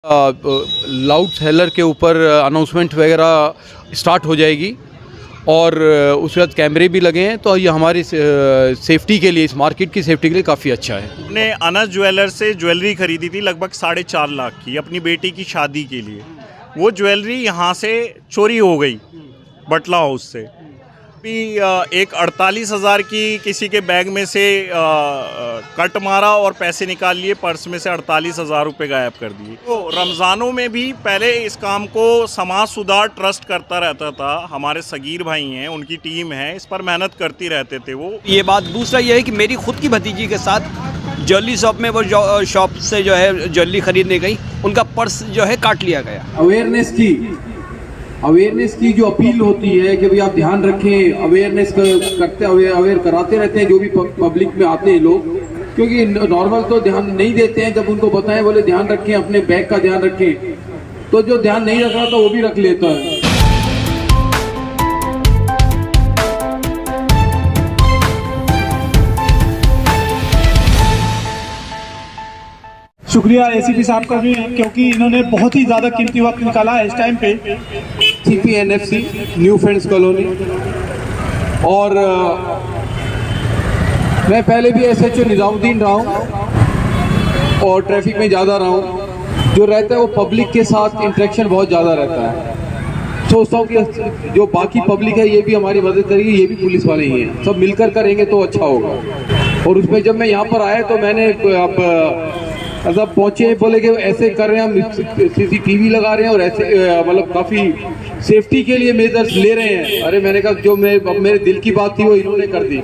Loud seller के ऊपर announcement वगैरह स्टार्ट हो जाएगी और उसके बाद कैमरे भी लगे हैं, तो ये हमारी सेफ्टी के लिए, इस मार्केट की सेफ्टी के लिए काफ़ी अच्छा है। हमने अनस ज्वेलर से ज्वेलरी खरीदी थी लगभग 4.5 लाख की अपनी बेटी की शादी के लिए। वो ज्वेलरी यहाँ से चोरी हो गई बटला हाउस से। भी एक 48,000 की किसी के बैग में से कट मारा और पैसे निकाल लिए, पर्स में से 48,000 रुपये गायब कर दिए। तो रमज़ानों में भी पहले इस काम को समाज सुधार ट्रस्ट करता रहता था। हमारे सगीर भाई हैं, उनकी टीम है, इस पर मेहनत करती रहते थे वो। ये बात दूसरा ये है कि मेरी खुद की भतीजी के साथ ज्वेलरी शॉप में, वो शॉप से जो है ज्वेलरी खरीदने गई, उनका पर्स जो है काट लिया गया। अवेयरनेस की जो अपील होती है कि भाई आप ध्यान रखें, अवेयरनेस करते अवेयर कराते रहते हैं जो भी पब्लिक में आते हैं लोग, क्योंकि नॉर्मल तो ध्यान नहीं देते हैं। जब उनको बताएं बोले ध्यान रखें, अपने बैग का ध्यान रखें, तो जो ध्यान नहीं रख रहा था वो भी रख लेता है। शुक्रिया एसीपी साहब का भी, क्योंकि इन्होंने बहुत ही ज़्यादा कीमती वक्त निकाला है इस टाइम पे। CPNFC न्यू फ्रेंड्स कॉलोनी, और मैं पहले भी SHO निजामुद्दीन रहा हूँ और ट्रैफिक में ज़्यादा रहा हूँ। जो रहता है वो पब्लिक के साथ इंटरेक्शन बहुत ज़्यादा रहता है। सोचता हूँ कि जो बाकी पब्लिक है ये भी हमारी मदद करेगी, ये भी पुलिस वाले ही हैं, सब मिलकर करेंगे तो अच्छा होगा। और उसमें जब मैं यहाँ पर आया तो मैंने अब ऐसा पहुंचे, बोले कि ऐसे कर रहे हैं हम, CCTV लगा रहे हैं और ऐसे मतलब काफ़ी सेफ्टी के लिए मेजर्स ले रहे हैं। अरे मैंने कहा जो मेरे दिल की बात थी वो इन्होंने कर दी,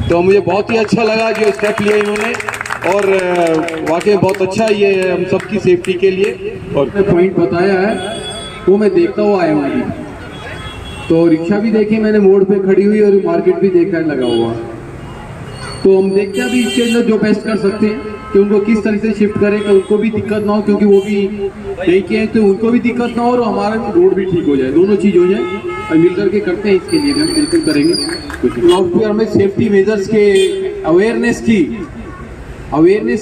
तो मुझे बहुत ही अच्छा लगा जो स्टेप लिया इन्होंने, और वाकई बहुत अच्छा ये हम सबकी सेफ्टी के लिए। और पॉइंट बताया है वो मैं देखता हुआ आया हूँ। तो रिक्शा भी देखी मैंने मोड़ पे खड़ी हुई, और मार्केट भी देखा है लगा हुआ। तो हम देखते हैं अभी इसके अंदर जो बेस्ट कर सकते हैं कि उनको किस तरह से शिफ्ट करें कि उनको भी दिक्कत ना हो, क्योंकि वो भी देखे हैं तो उनको भी दिक्कत ना हो और हमारा रोड भी ठीक हो जाए, दोनों चीज़ हो जाए। और मिल करके करते हैं, इसके लिए हम बिल्कुल करेंगे। लाउडस्पीकर में सेफ्टी मेजर्स के अवेयरनेस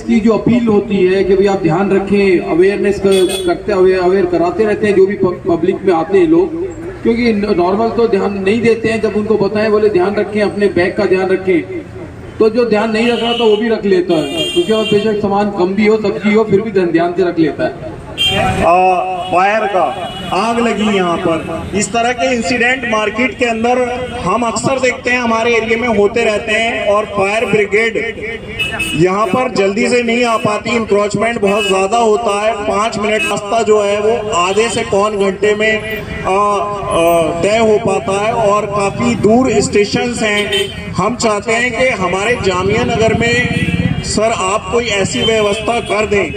की जो अपील होती है कि भाई आप ध्यान रखें, अवेयरनेस करते अवेयर कराते रहते हैं जो भी पब्लिक में आते हैं लोग, क्योंकि नॉर्मल तो ध्यान नहीं देते हैं। जब उनको बताएं बोले ध्यान रखें, अपने बैग का ध्यान रखें, तो जो ध्यान नहीं रख रहा था वो भी रख लेता है, क्योंकि और बेशक सामान कम भी हो, सब्जी हो, फिर भी ध्यान से रख लेता है। फायर का आग लगी यहाँ पर, इस तरह के इंसिडेंट मार्केट के अंदर हम अक्सर देखते हैं, हमारे एरिया में होते रहते हैं। और फायर ब्रिगेड यहाँ पर जल्दी से नहीं आ पाती, इंक्रोचमेंट बहुत ज़्यादा होता है। 5 मिनट रास्ता जो है वो आधे से पौन घंटे में तय हो पाता है, और काफ़ी दूर स्टेशंस हैं। हम चाहते हैं कि हमारे जामिया नगर में सर आप कोई ऐसी व्यवस्था कर दें,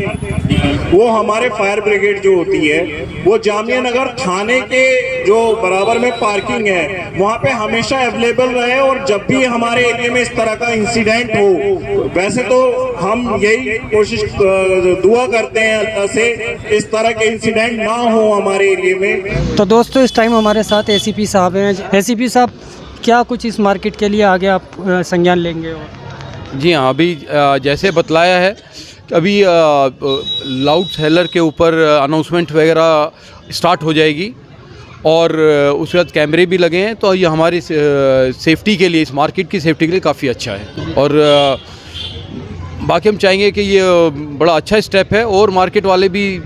वो हमारे फायर ब्रिगेड जो होती है वो जामिया नगर थाने के जो बराबर में पार्किंग है वहाँ पे हमेशा अवेलेबल रहे, और जब भी हमारे एरिया में इस तरह का इंसिडेंट हो, वैसे तो हम यही कोशिश दुआ करते हैं अल्लाह से इस तरह के इंसिडेंट ना हो हमारे एरिया में। तो दोस्तों इस टाइम हमारे साथ ACP साहब हैं। ACP साहब, क्या कुछ इस मार्केट के लिए आगे आप संज्ञान लेंगे? जी हाँ, अभी जैसे बतलाया है अभी लाउड सेलर के ऊपर अनाउंसमेंट वगैरह स्टार्ट हो जाएगी और उसके बाद कैमरे भी लगे हैं, तो ये हमारी सेफ्टी के लिए, इस मार्केट की सेफ्टी के लिए काफ़ी अच्छा है। और बाकी हम चाहेंगे कि ये बड़ा अच्छा स्टेप है और मार्केट वाले भी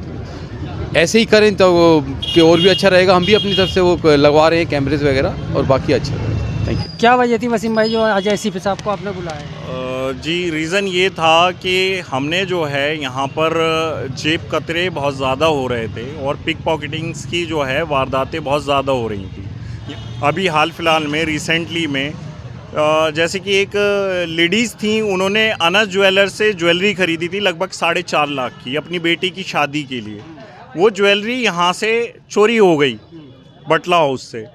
ऐसे ही करें तो कि और भी अच्छा रहेगा। हम भी अपनी तरफ से वो लगवा रहे हैं कैमरेज वगैरह, और बाकी अच्छा रहेगा। Thank you. क्या वजह थी वसीम भाई जो आज ACP साहब को आपने बुलाया? जी, रीज़न ये था कि हमने जो है यहाँ पर जेब कतरे बहुत ज़्यादा हो रहे थे और पिक पॉकेटिंग्स की जो है वारदातें बहुत ज़्यादा हो रही थी। अभी हाल फिलहाल में रिसेंटली में जैसे कि एक लेडीज़ थी, उन्होंने अनस ज्वेलर से ज्वेलरी खरीदी थी लगभग 4.5 लाख की अपनी बेटी की शादी के लिए। वो ज्वेलरी यहाँ से चोरी हो गई बटला हाउस से,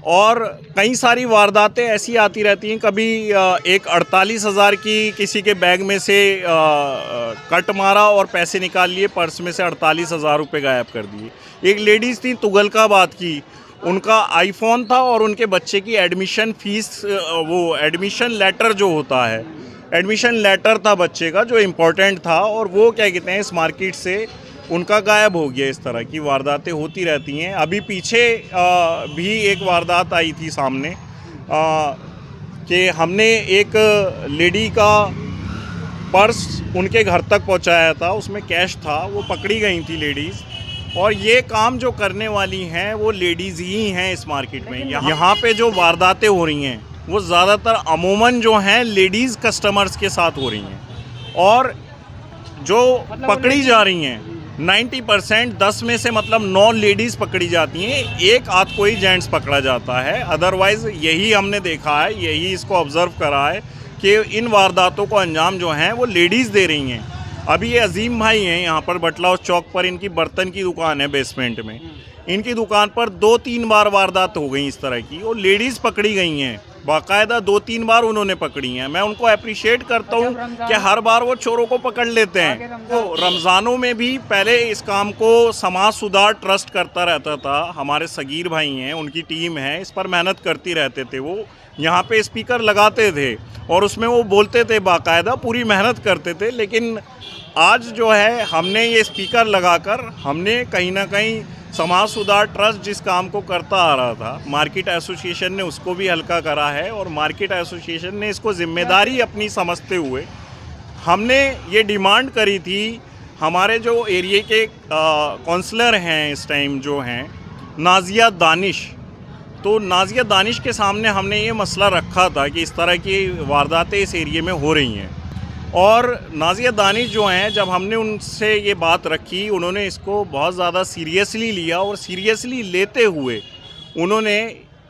और कई सारी वारदातें ऐसी आती रहती हैं। कभी एक 48,000 की किसी के बैग में से कट मारा और पैसे निकाल लिए, पर्स में से 48,000 रुपये गायब कर दिए। एक लेडीज़ थी तुगलकाबाद की, उनका आईफोन था और उनके बच्चे की एडमिशन फ़ीस, वो एडमिशन लेटर जो होता है, एडमिशन लेटर था बच्चे का जो इम्पोर्टेंट था, और वो क्या कहते हैं इस मार्केट से उनका गायब हो गया। इस तरह की वारदातें होती रहती हैं। अभी पीछे भी एक वारदात आई थी सामने कि हमने एक लेडी का पर्स उनके घर तक पहुंचाया था, उसमें कैश था, वो पकड़ी गई थी लेडीज़। और ये काम जो करने वाली हैं वो लेडीज़ ही हैं इस मार्केट में। यहाँ पे जो वारदातें हो रही हैं वो ज़्यादातर अमूमन जो हैं लेडीज़ कस्टमर्स के साथ हो रही हैं। और जो पकड़ी जा रही हैं 90% 10 में से मतलब 9 लेडीज़ पकड़ी जाती हैं, एक आध कोई जेंट्स पकड़ा जाता है। अदरवाइज़ यही हमने देखा है, यही इसको ऑब्ज़र्व करा है कि इन वारदातों को अंजाम जो हैं वो लेडीज़ दे रही हैं। अभी ये अजीम भाई हैं यहाँ पर बटला हाउस चौक पर, इनकी बर्तन की दुकान है बेसमेंट में। इनकी दुकान पर 2-3 बार वारदात हो गई इस तरह की, और लेडीज़ पकड़ी गई हैं बाकायदा 2-3 बार उन्होंने पकड़ी हैं। मैं उनको अप्रिशिएट करता हूँ कि हर बार वो चोरों को पकड़ लेते हैं। तो रमज़ानों में भी पहले इस काम को समाज सुधार ट्रस्ट करता रहता था। हमारे सगीर भाई हैं, उनकी टीम है, इस पर मेहनत करती रहते थे। वो यहाँ पे स्पीकर लगाते थे और उसमें वो बोलते थे बाकायदा, पूरी मेहनत करते थे। लेकिन आज जो है हमने ये स्पीकर लगाकर हमने कहीं ना कहीं समाज सुधार ट्रस्ट जिस काम को करता आ रहा था, मार्केट एसोसिएशन ने उसको भी हल्का करा है। और मार्केट एसोसिएशन ने इसको जिम्मेदारी अपनी समझते हुए हमने ये डिमांड करी थी। हमारे जो एरिया के काउंसलर हैं इस टाइम जो हैं नाजिया दानिश, तो नाजिया दानिश के सामने हमने ये मसला रखा था कि इस तरह की वारदातें इस एरिया में हो रही हैं। और नाजिया दानिश जो हैं, जब हमने उनसे ये बात रखी, उन्होंने इसको बहुत ज़्यादा सीरियसली लिया। और सीरियसली लेते हुए उन्होंने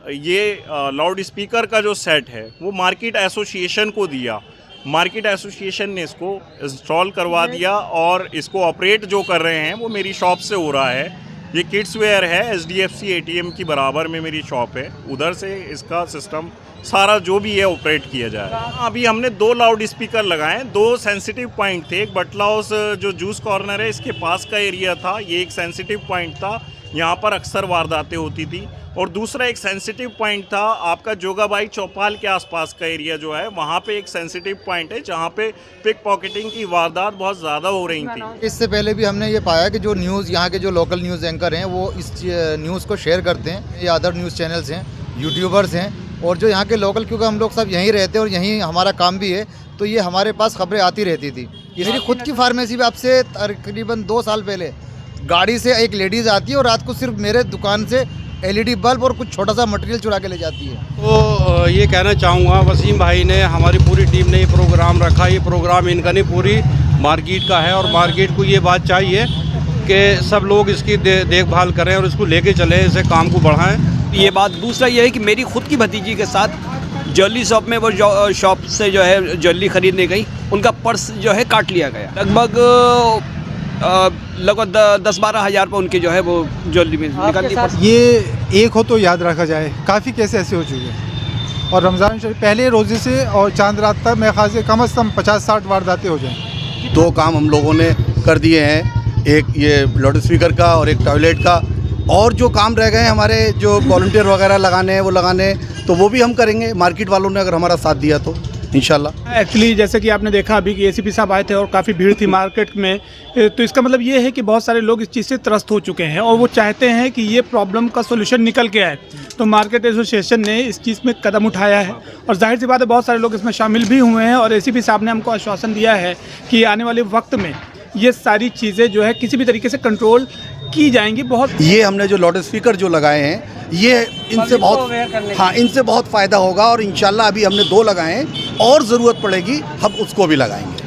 ये लाउड स्पीकर का जो सेट है वो मार्केट एसोसिएशन को दिया। मार्केट एसोसिएशन ने इसको इंस्टॉल करवा दिया और इसको ऑपरेट जो कर रहे हैं वो मेरी शॉप से हो रहा है। ये किड्स वेयर है, SDFC ATM की बराबर में मेरी शॉप है, उधर से इसका सिस्टम सारा जो भी है ऑपरेट किया जाए। अभी हमने 2 लाउड स्पीकर लगाए, 2 सेंसिटिव पॉइंट थे। एक बटला हाउस जो जूस कॉर्नर है इसके पास का एरिया था, ये एक सेंसिटिव पॉइंट था, यहाँ पर अक्सर वारदातें होती थी। और दूसरा एक सेंसिटिव पॉइंट था आपका जोगाबाई चौपाल के आसपास का एरिया जो है, वहाँ पे एक सेंसिटिव पॉइंट है जहाँ पे पिक पॉकेटिंग की वारदात बहुत ज़्यादा हो रही थी। इससे पहले भी हमने ये पाया कि जो न्यूज़ यहाँ के जो लोकल न्यूज़ एंकर हैं वो इस न्यूज़ को शेयर करते हैं। ये अदर न्यूज़ चैनल्स हैं, यूट्यूबर्स हैं, और जो यहाँ के लोकल, क्योंकि हम लोग सब यहीं रहते हैं और यहीं हमारा काम भी है, तो ये हमारे पास खबरें आती रहती थी। ये मेरी खुद की फार्मेसी में आपसे तकरीबन 2 साल पहले गाड़ी से एक लेडीज़ आती है और रात को सिर्फ मेरे दुकान से LED बल्ब और कुछ छोटा सा मटेरियल चुरा के ले जाती है। तो ये कहना चाहूँगा, वसीम भाई ने, हमारी पूरी टीम ने ये प्रोग्राम रखा। ये प्रोग्राम इनका नहीं, पूरी मार्केट का है। और मार्केट को ये बात चाहिए कि सब लोग इसकी देखभाल करें और इसको लेके चलें, इसे काम को बढ़ाएं। ये बात। दूसरा ये है कि मेरी खुद की भतीजी के साथ ज्वेलरी शॉप में, वो शॉप से जो है ज्वेलरी खरीदने गई, उनका पर्स जो है काट लिया गया। लगभग 10-12 हज़ार पर उनके जो है वो ज्वेलरी में निकाल लिया। ये एक हो तो याद रखा जाए, काफ़ी केस ऐसे हो चुके हैं। और रमज़ान शरीफ पहले रोज़े से और चांद रात तक मेरे ख्याल से कम से कम 50-60 वारदातें हो जाएँ। 2 काम हम लोगों ने कर दिए हैं, एक ये लाउड स्पीकर का और एक टॉयलेट का। और जो काम रह गए हमारे, जो वॉलंटियर वगैरह लगाने हैं वो लगाने, तो वो भी हम करेंगे, मार्केट वालों ने अगर हमारा साथ दिया तो इंशाल्लाह। एक्चुअली जैसे कि आपने देखा अभी कि ACP साहब आए थे और काफ़ी भीड़ थी मार्केट में, तो इसका मतलब ये है कि बहुत सारे लोग इस चीज़ से त्रस्त हो चुके हैं और वो चाहते हैं कि ये प्रॉब्लम का सोल्यूशन निकल के आए। तो मार्केट एसोसिएशन ने इस चीज़ में कदम उठाया है और जाहिर सी बात है बहुत सारे लोग इसमें शामिल भी हुए हैं। और ACP साहब ने हमको आश्वासन दिया है कि आने वाले वक्त में ये सारी चीज़ें जो है किसी भी तरीके से कंट्रोल की जाएंगी। बहुत ये हमने जो लाउड स्पीकर जो लगाए हैं, ये इनसे बहुत, हाँ, इनसे बहुत फ़ायदा होगा। और इंशाल्लाह अभी हमने 2 लगाए हैं और ज़रूरत पड़ेगी हम उसको भी लगाएंगे।